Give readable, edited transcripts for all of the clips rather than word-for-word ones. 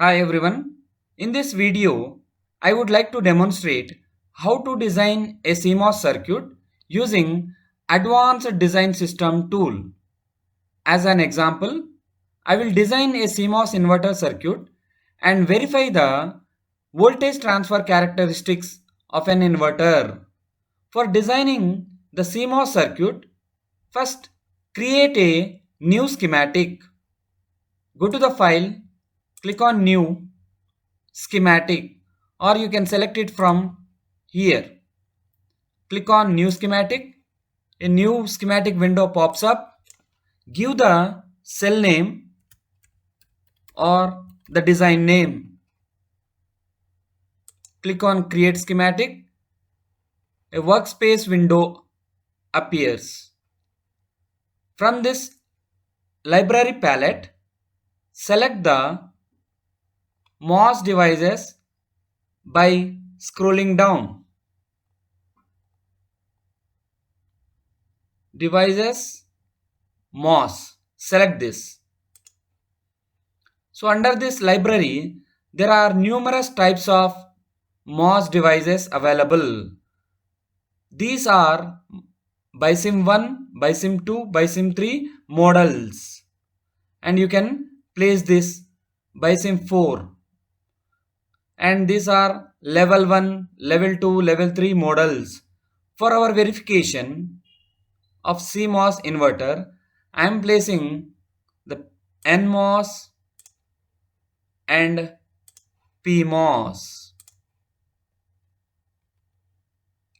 Hi everyone. In this video, I would like to demonstrate how to design a CMOS circuit using Advanced Design System tool. As an example, I will design a CMOS inverter circuit and verify the voltage transfer characteristics of an inverter. For designing the CMOS circuit, first create a new schematic. Go to the file, click on new schematic, or you can select it from here. Click on new schematic. A new schematic window pops up. Give the cell name or the design name. Click on create schematic. A workspace window appears. From this library palette, select the MOS devices by scrolling down. Devices MOS. Select this. So under this library, there are numerous types of MOS devices available. These are BISIM 1, BISIM 2, BISIM 3 models. And you can place this BISIM 4. And these are level 1, level 2, level 3 models. For our verification of CMOS inverter, I am placing the NMOS and PMOS.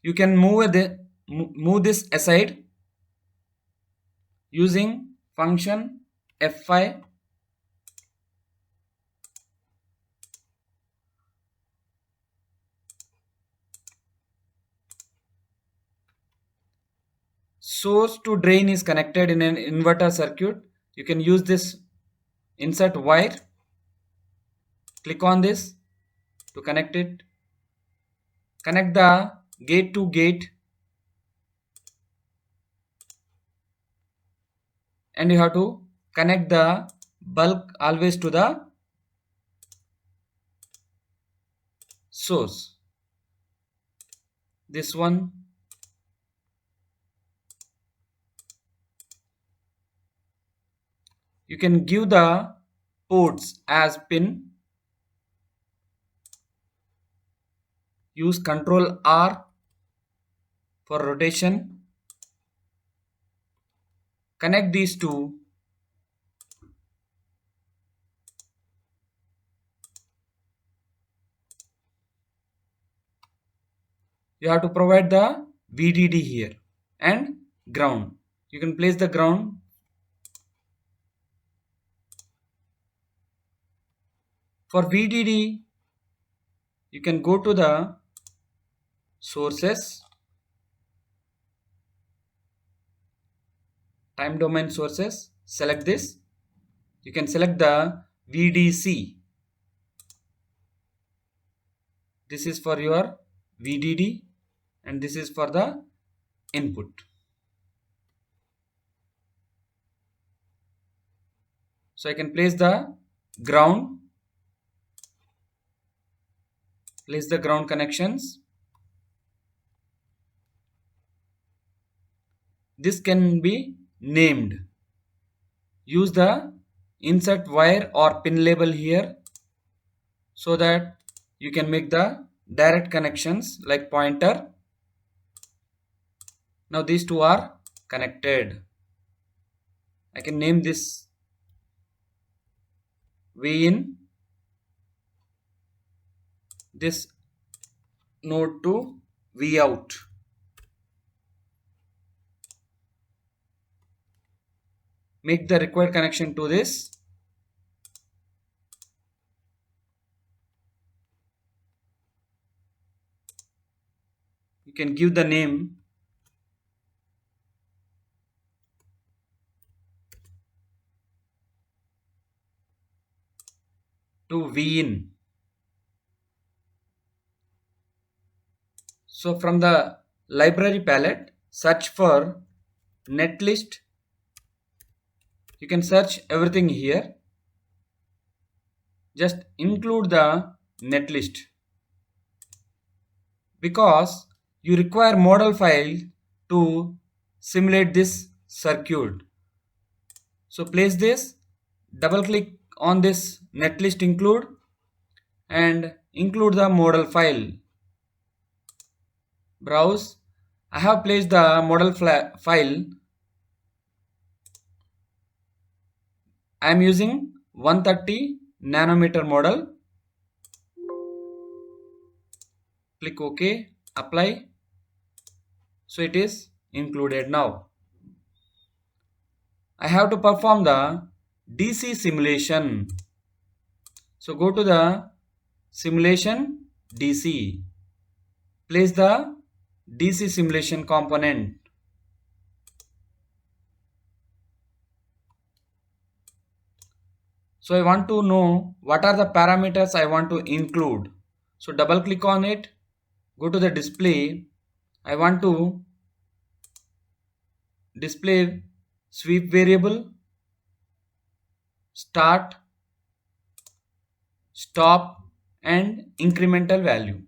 You can move this aside using function F5. Source to drain is connected in an inverter circuit. You can use this insert wire. Click on this to connect it. Connect the gate to gate, and you have to connect the bulb always to the source. This one. You can give the ports as pin. Use Ctrl R for rotation. Connect these two. You have to provide the VDD here and ground. You can place the ground. For VDD, you can go to the sources, time domain sources, select this. You can select the VDC. This is for your VDD and this is for the input. So I can place the ground, place the ground connections. This can be named. Use the insert wire or pin label here so that you can make the direct connections like pointer. Now these two are connected. I can name this V in, this node to V out. Make the required connection to this. You can give the name to V in. So from the library palette, search for netlist. You can search everything here. just include the netlist because you require model file to simulate this circuit. So place this, double click on this netlist include and include the model file. Browse. I have placed the model file. I am using 130 nanometer model. Click OK, apply. So it is included now. I have to perform the DC simulation. So go to the simulation DC. Place the DC simulation component. So I want to know what are the parameters I want to include. So double click on it. Go to the display. I want to display sweep variable, start, stop and incremental value.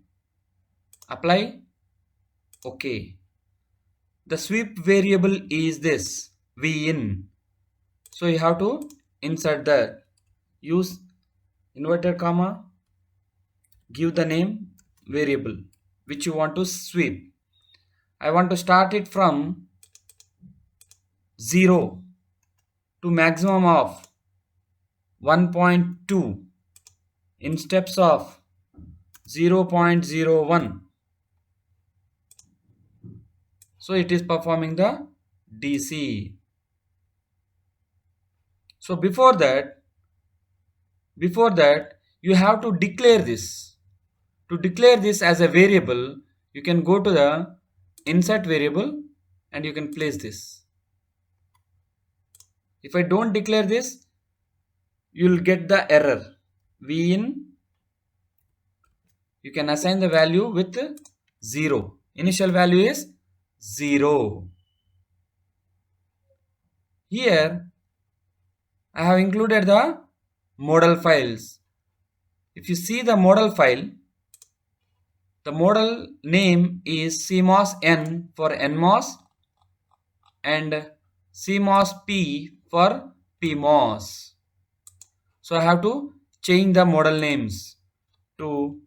Apply. OK. The sweep variable is this vin. So you have to insert that. Use inverted comma. Give the name variable which you want to sweep. I want to start it from 0 to maximum of 1.2 in steps of 0.01. So it is performing the DC. So before that you have to declare this. To declare this as a variable, you can go to the insert variable and you can place this. If I don't declare this, you will get the error. Vin, you can assign the value with 0. Initial value is 0. Here I have included the model files. If you see the model file, the model name is CMOS N for NMOS and CMOS P for PMOS. So I have to change the model names to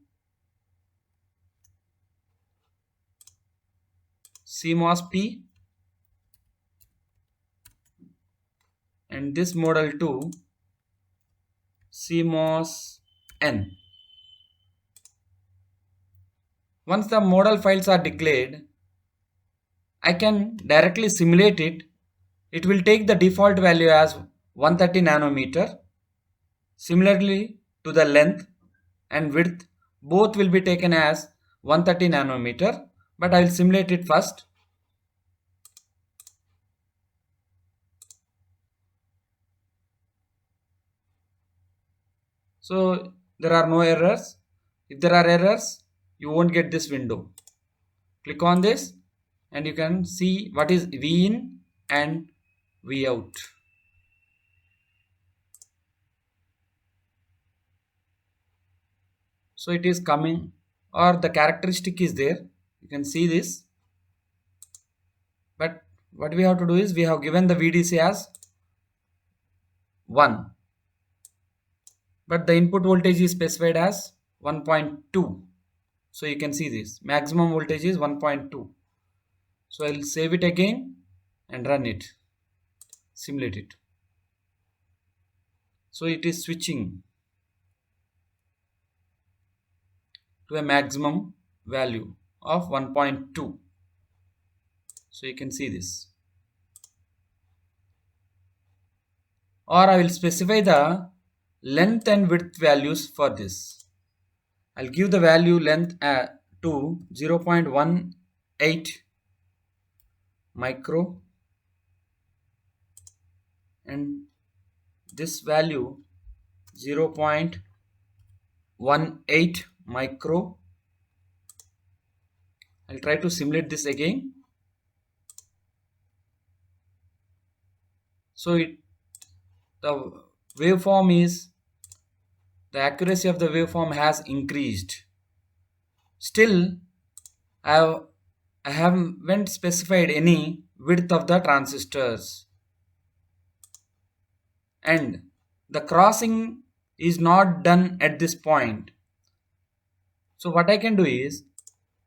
CMOS P and this model to CMOS N. Once the model files are declared, I can directly simulate it. It will take the default value as 130 nanometer. Similarly to the length and width, both will be taken as 130 nanometer, but I will simulate it first. So there are no errors. If there are errors, you won't get this window. Click on this and you can see what is V in and V out. So it is coming or the characteristic is there. You can see this. But what we have to do is we have given the VDC as 1. But the input voltage is specified as 1.2. So you can see this. Maximum voltage is 1.2. So I will save it again and run it. Simulate it. So it is switching to a maximum value of 1.2. So you can see this. Or I will specify the length and width values for this. I'll give the value length to 0.18 micro and this value 0.18 micro. I'll try to simulate this again. So the waveform is The accuracy of the waveform has increased. Still, I have, I haven't specified any width of the transistors, and the crossing is not done at this point. So what I can do is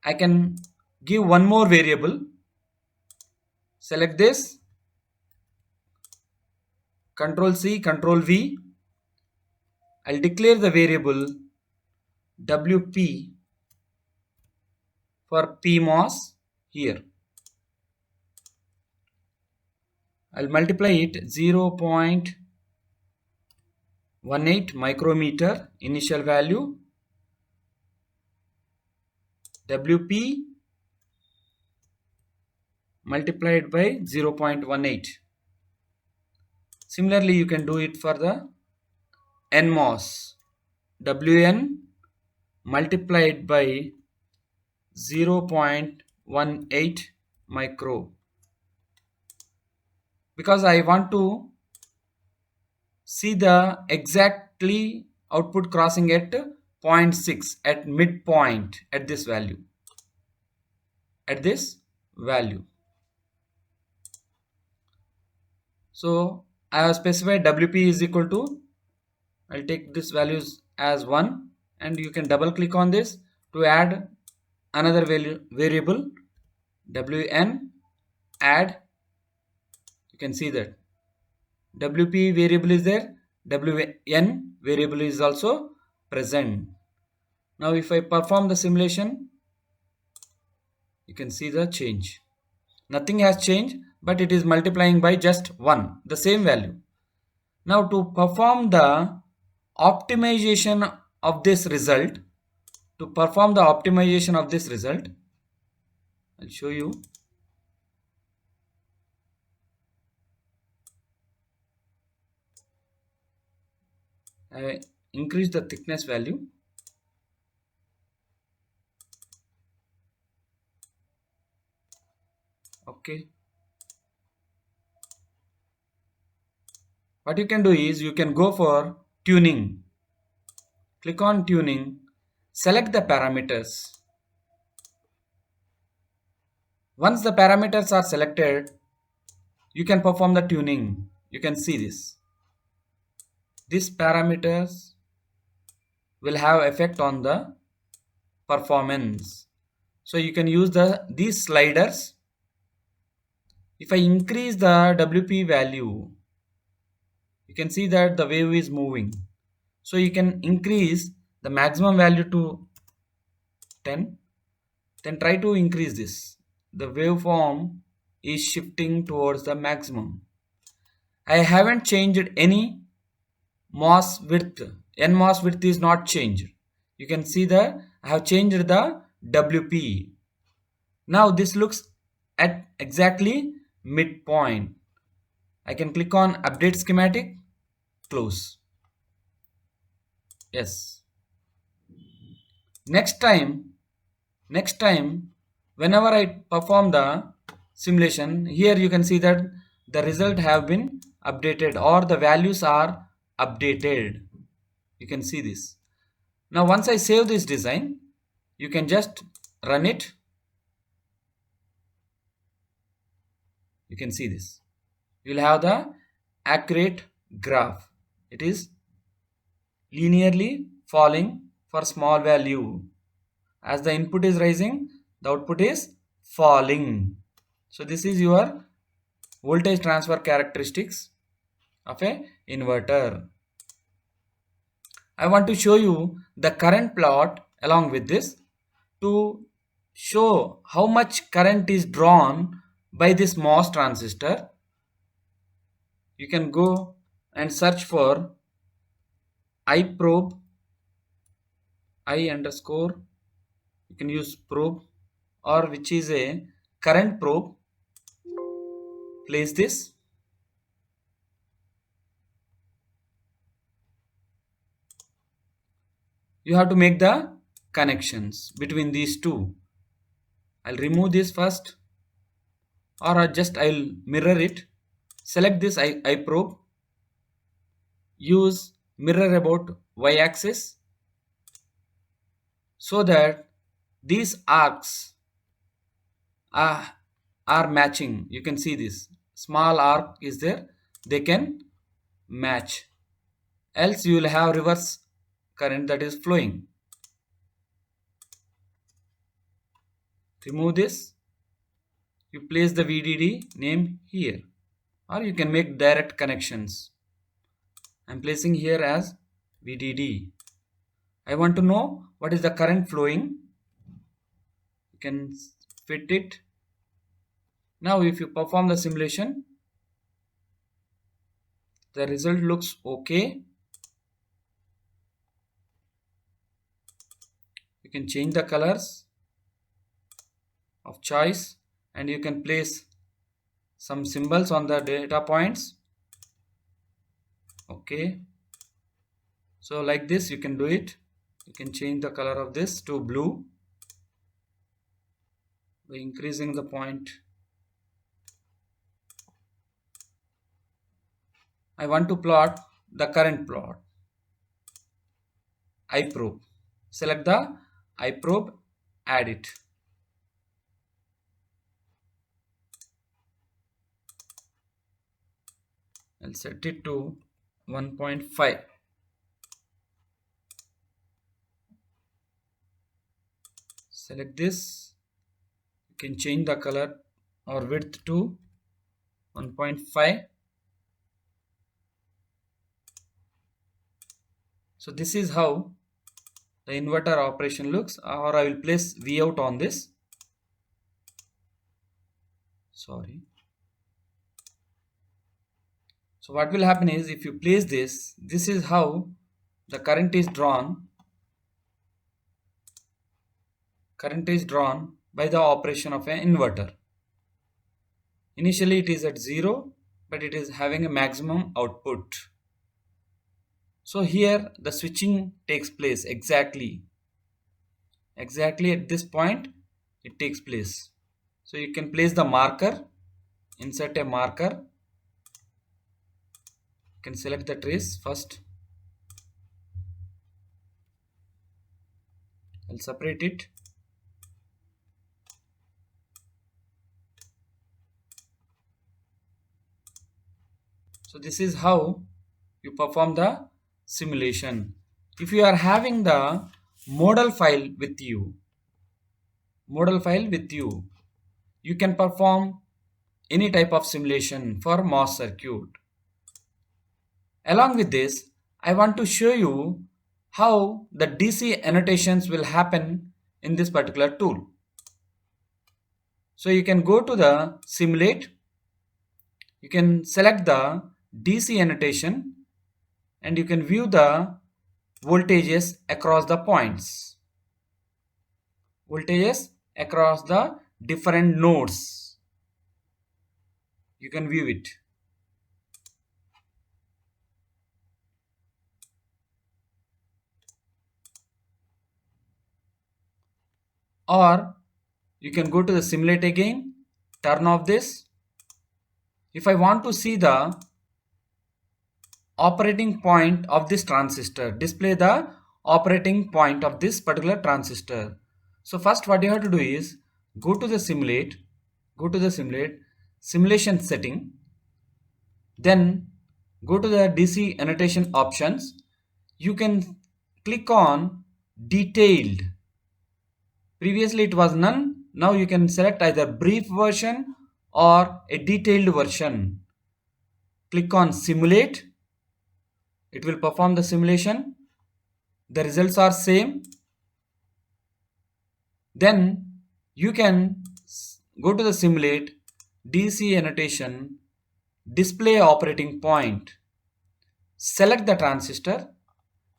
I can give one more variable, select this, Control C, Control V. I'll declare the variable WP for PMOS here. I'll multiply it 0.18 micrometer initial value, WP multiplied by 0.18. Similarly, you can do it for the NMOS, WN multiplied by 0.18 micro, because I want to see the exactly output crossing at 0.6 at midpoint at this value, So I have specified WP is equal to, I'll take this values as 1, and you can double click on this to add another variable WN add. You can see that WP variable is there, WN variable is also present. Now if I perform the simulation, you can see the change. Nothing has changed, but it is multiplying by just 1, the same value. Now to perform the optimization of this result, I'll show you. I increase the thickness value. Okay. What you can do is you can go for tuning. Click on tuning, select the parameters. Once the parameters are selected, you can perform the tuning. You can see this. These parameters will have effect on the performance. So you can use these sliders. If I increase the WP value, you can see that the wave is moving. So you can increase the maximum value to 10. Then try to increase this. The waveform is shifting towards the maximum. I haven't changed any MOS width. NMOS width is not changed. You can see that I have changed the WP. Now this looks at exactly midpoint. I can click on update schematic, close. Yes. Next time, whenever I perform the simulation, here you can see that the result have been updated or the values are updated. You can see this. Now once I save this design, you can just run it. You can see this. You will have the accurate graph. It is linearly falling for small value. As the input is rising, the output is falling. So this is your voltage transfer characteristics of a inverter. I want to show you the current plot along with this to show how much current is drawn by this MOS transistor. You can go and search for iProbe, I underscore, you can use probe, or which is a current probe. Place this. You have to make the connections between these two. I'll remove this first, or I'll mirror it. Select this iProbe. Use mirror about y-axis so that these arcs are, are matching. You can see this small arc is there, they can match, else you will have reverse current that is flowing. Remove this, you place the VDD name here, or you can make direct connections. I'm placing here as VDD. I want to know what is the current flowing. You can fit it. Now if you perform the simulation, the result looks okay. You can change the colors of choice and you can place some symbols on the data points. Okay, so like this you can do it. You can change the color of this to blue by increasing the point. I want to plot the current plot. iProbe. Select the iProbe, add it. I'll set it to 1.5. Select this. You can change the color or width to 1.5. So this is how the inverter operation looks, or I will place Vout on this. Sorry. So what will happen is, if you place this, this is how the current is drawn. Current is drawn by the operation of an inverter. Initially it is at 0, but it is having a maximum output. So here the switching takes place exactly at this point it takes place. So you can place the marker, insert a marker. You can select the trace first. I'll separate it. So this is how you perform the simulation. If you are having the model file with you, you can perform any type of simulation for MOS circuit. Along with this, I want to show you how the DC annotations will happen in this particular tool. So you can go to the simulate, you can select the DC annotation and you can view the voltages across the points, voltages across the different nodes. You can view it. Or you can go to the simulate again, turn off this. If I want to see the operating point of this transistor, display the operating point of this particular transistor. So first what you have to do is go to the simulate, simulation setting, then go to the DC annotation options. You can click on detailed. Previously it was none. Now you can select either brief version or a detailed version. Click on simulate. It will perform the simulation. The results are same. Then you can go to the simulate, DC annotation, display operating point. Select the transistor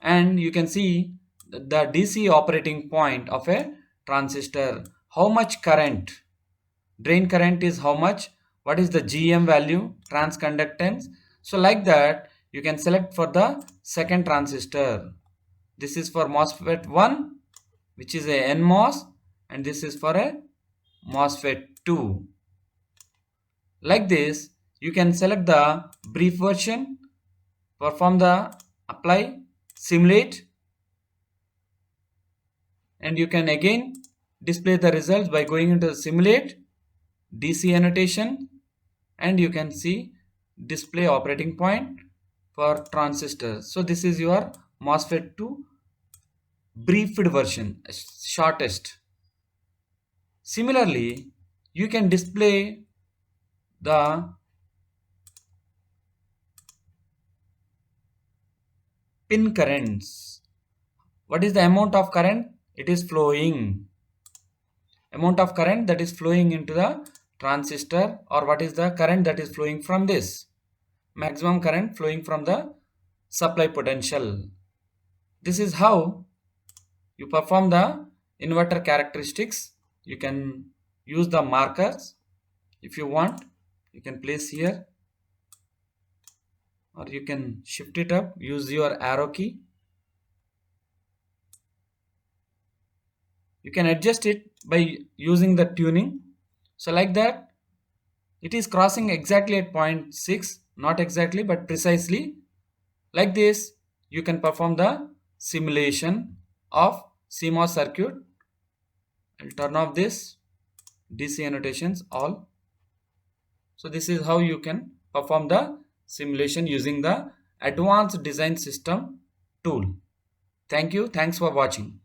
and you can see the DC operating point of a transistor. How much current? Drain current is how much? What is the GM value? Transconductance. So like that you can select for the second transistor. This is for MOSFET 1, which is a NMOS, and this is for a MOSFET 2. Like this you can select the brief version, perform the apply, simulate, and you can again display the results by going into the simulate, DC annotation, and you can see display operating point for transistors. So this is your MOSFET 2 briefed version, shortest. Similarly, you can display the pin currents. What is the amount of current? It is flowing. Amount of current that is flowing into the transistor, or what is the current that is flowing from this? Maximum current flowing from the supply potential. This is how you perform the inverter characteristics. You can use the markers if you want. You can place here, or you can shift it up, use your arrow key. You can adjust it by using the tuning. So like that, it is crossing exactly at 0.6, not exactly but precisely. Like this, you can perform the simulation of CMOS circuit. I'll turn off this DC annotations all. So this is how you can perform the simulation using the advanced design system tool. Thank you. Thanks for watching.